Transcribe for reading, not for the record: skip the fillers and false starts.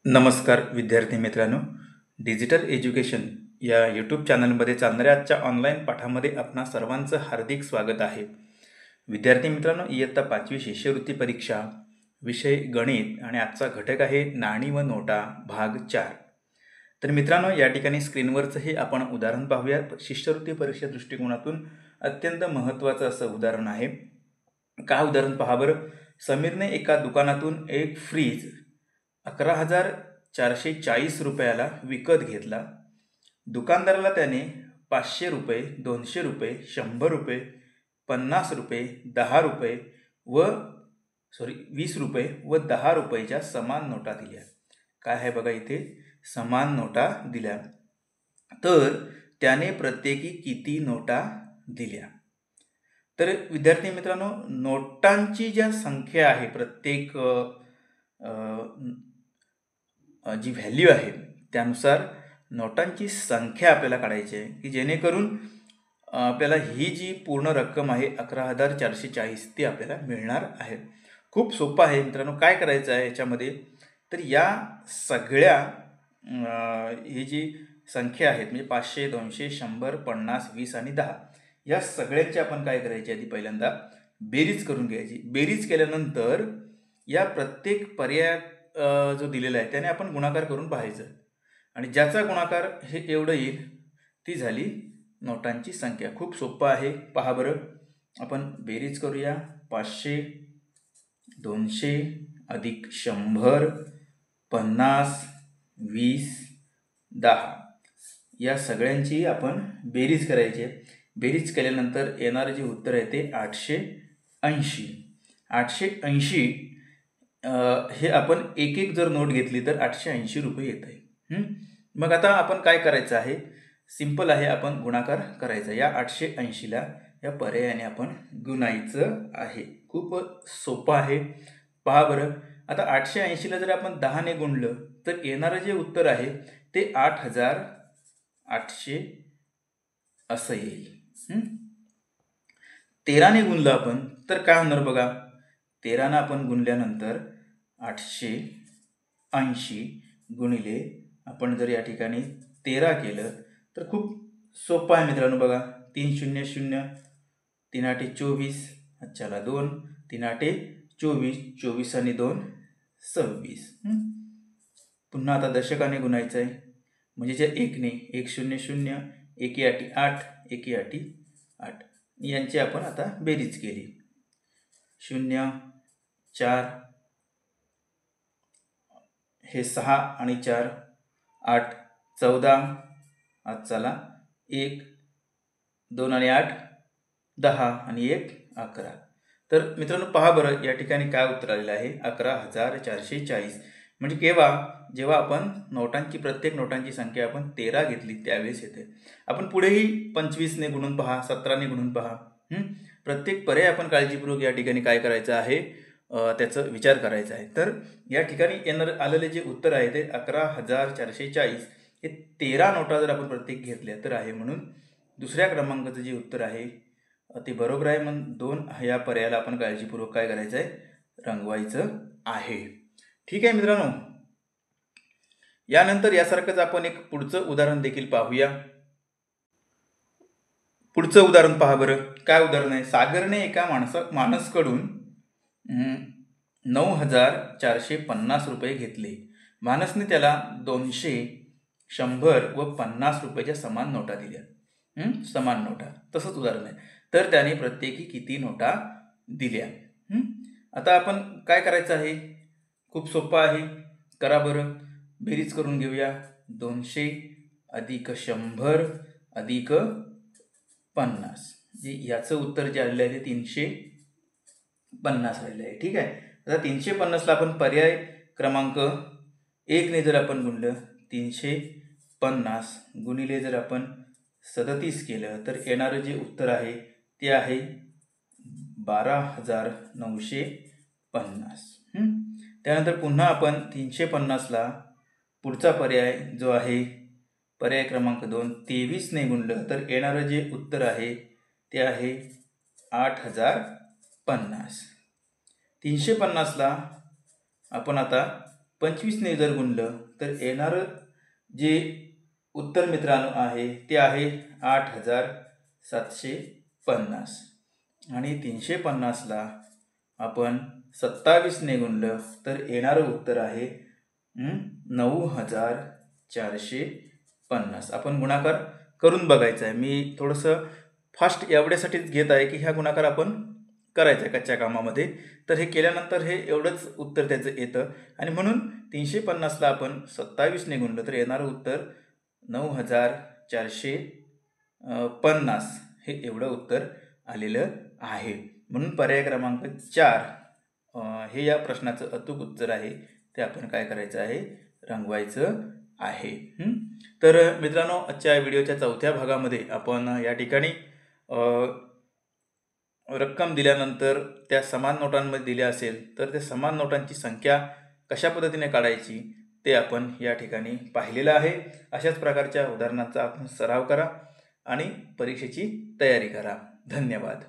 नमस्कार विद्यार्थी मित्रांनो, डिजिटल एज्युकेशन या यूट्यूब चॅनलमध्ये चालणाऱ्या आजच्या ऑनलाईन पाठामध्ये आपणा सर्वांचं हार्दिक स्वागत आहे. विद्यार्थी मित्रांनो, इयत्ता 5वी शिष्यवृत्ती परीक्षा विषय गणित आणि आजचा घटक आहे नाणी व नोटा भाग 4. तर मित्रांनो, या ठिकाणी स्क्रीनवरचं हे आपण उदाहरण पाहूया. शिष्यवृत्ती परीक्षा दृष्टिकोनातून अत्यंत महत्त्वाचं असं उदाहरण आहे. काय उदाहरण पहा बरं. समीरने एका दुकानातून एक फ्रीज 11,440 रुपयाला विकत घेतला. दुकानदाराला त्याने 500 रुपये, 200 रुपये, 100 रुपये, 50 रुपये, 10 रुपये व 20 रुपये व 10 रुपयाच्या समान नोटा दिल्या. काय आहे बघा, इथे समान नोटा दिल्या. तर त्याने प्रत्येकी किती नोटा दिल्या? तर विद्यार्थी मित्रांनो, नोटांची ज्या संख्या आहे, प्रत्येक जी व्हॅल्यू आहे त्यानुसार नोटांची संख्या आपल्याला काढायची आहे, की जेणेकरून आपल्याला ही जी पूर्ण रक्कम आहे 11,440 ती आपल्याला मिळणार आहे. खूप सोपं आहे मित्रांनो. काय करायचं आहे याच्यामध्ये, तर या सगळ्या ही जी संख्या आहेत म्हणजे 500, 200, 100, 50, 20 आणि 10 या सगळ्यांची आपण काय करायची, आधी पहिल्यांदा बेरीज करून घ्यायची. बेरीज केल्यानंतर या प्रत्येक पर्यायात जो दिलेला आहे त्याने आपण गुणाकार करून पाहायचं आणि ज्याचा गुणाकार हे एवढं येईल ती झाली नोटांची संख्या. खूप सोपं आहे. पहा बरं, आपण बेरीज करूया. 500, 200 अधिक 100, 50, 20, 10 या सगळ्यांची आपण बेरीज करायची आहे. बेरीज केल्यानंतर येणारं जे उत्तर आहे ते 880. 880 हे आपण एक एक जर नोट घेतली तर 880 रुपये येत आहे. मग आता आपण काय करायचं आहे, सिंपल आहे, आपण गुणाकार करायचा. या 880ला या पर्यायाने आपण गुणायचं आहे. खूप सोपं आहे. पहा बरं, आता 880ला जर आपण 10ने गुणलं तर येणारं जे उत्तर आहे ते 8,800 असं येईल. 13ने गुणलं आपण तर काय होणार बघा. 13 आपण गुणल्यानंतर 880 गुणिले आपण जर या ठिकाणी 13 केलं तर खूप सोपं आहे मित्रांनो. बघा, 3 0 0, 3 8 24, चला 2, 3 8 24, 24 आणि 2 26. पुन्हा आता दशकाने गुणायचं आहे म्हणजे जे 1ने 1 0 0, 1 8 8, 1 8 8 यांची आपण आता बेरीज केली. 0 4 हे 6 आणि 4 8 14, आज चला 1 2 आणि 8 10 आणि 1 11. तर मित्रांनो पहा बरं, या ठिकाणी काय उत्तर आलेलं आहे 11,440. म्हणजे जेव्हा आपण प्रत्येक नोटांची संख्या आपण 13 घेतली त्यावेळेस येते. आपण पुढेही 25ने गुणून पहा, 17ने गुणून पहा. प्रत्येक पर्याय आपण काळजीपूर्वक या ठिकाणी काय करायचं आहे, त्याचा विचार करायचा आहे. तर या ठिकाणी आलेले जे उत्तर आहे ते 11,440 हे 13 नोटा जर आपण प्रत्येक घेतल्या तर आहे. म्हणून दुसऱ्या क्रमांकाचं जे उत्तर आहे ते बरोबर आहे. म्हणून 2 या पर्यायाला आपण काळजीपूर्वक काय करायचं आहे, रंगवायचं आहे. ठीक आहे मित्रांनो. यानंतर यासारखंच आपण एक पुढचं उदाहरण देखील पाहूया. पुढचं उदाहरण पहा बरं. काय उदाहरण आहे, सागरने एका माणसाकडून 9,450 रुपये घेतले. मानसने त्याला 200, 100 व 50 रुपयाच्या समान नोटा दिल्या. समान नोटा, तसंच उदाहरण आहे. तर त्याने प्रत्येकी किती नोटा दिल्या? आता आपण काय करायचं आहे, खूप सोपं आहे. करा बरं, बेरीज करून घेऊया. 200 अधिक 100 अधिक 50, जे याचं उत्तर जे आलेलं आहे ते 350 आलेलं आहे. ठीक आहे. आता 350ला आपण पर्याय क्रमांक 1ने जर आपण गुणलं, 350 गुणिले जर आपण 37 केलं तर येणारं जे उत्तर आहे ते आहे 12,950. त्यानंतर पुन्हा आपण 350ला पुढचा पर्याय जो आहे पर्याय क्रमांक 2 23ने गुणलं तर येणारं जे उत्तर आहे ते आहे 8,050. 350ला आपण आता 25ने जर गुणलं तर येणारं जे उत्तर मित्रांनो आहे ते आहे 8,750 आणि 350ला आपण 27ने गुणलं तर येणारं उत्तर आहे 9,450. आपण गुणाकार करून बघायचा आहे. मी थोडंसं फास्ट एवढ्यासाठीच घेत आहे की ह्या गुणाकार आपण करायचा आहे कच्च्या कामामध्ये. तर हे केल्यानंतर हे एवढंच उत्तर त्याचं येतं आणि म्हणून 350ला आपण 27ने गुणलं तर येणारं उत्तर 9,450 हे एवढं उत्तर आलेलं आहे. म्हणून पर्याय क्रमांक 4 हे या प्रश्नाचं अचूक उत्तर आहे. ते आपण काय करायचं आहे, रंगवायचं आहे. तर मित्रांनो, आजच्या व्हिडिओच्या चौथ्या भागामध्ये आपण या ठिकाणी रक्कम दिल्यानंतर त्या समान नोटांमध्ये दिल्या असेल तर त्या समान नोटांची संख्या कशा पद्धतीने काढायची ते आपण या ठिकाणी पाहिलेलं आहे. अशाच प्रकारच्या उदाहरणांचा आपण सराव करा आणि परीक्षेची तयारी करा. धन्यवाद.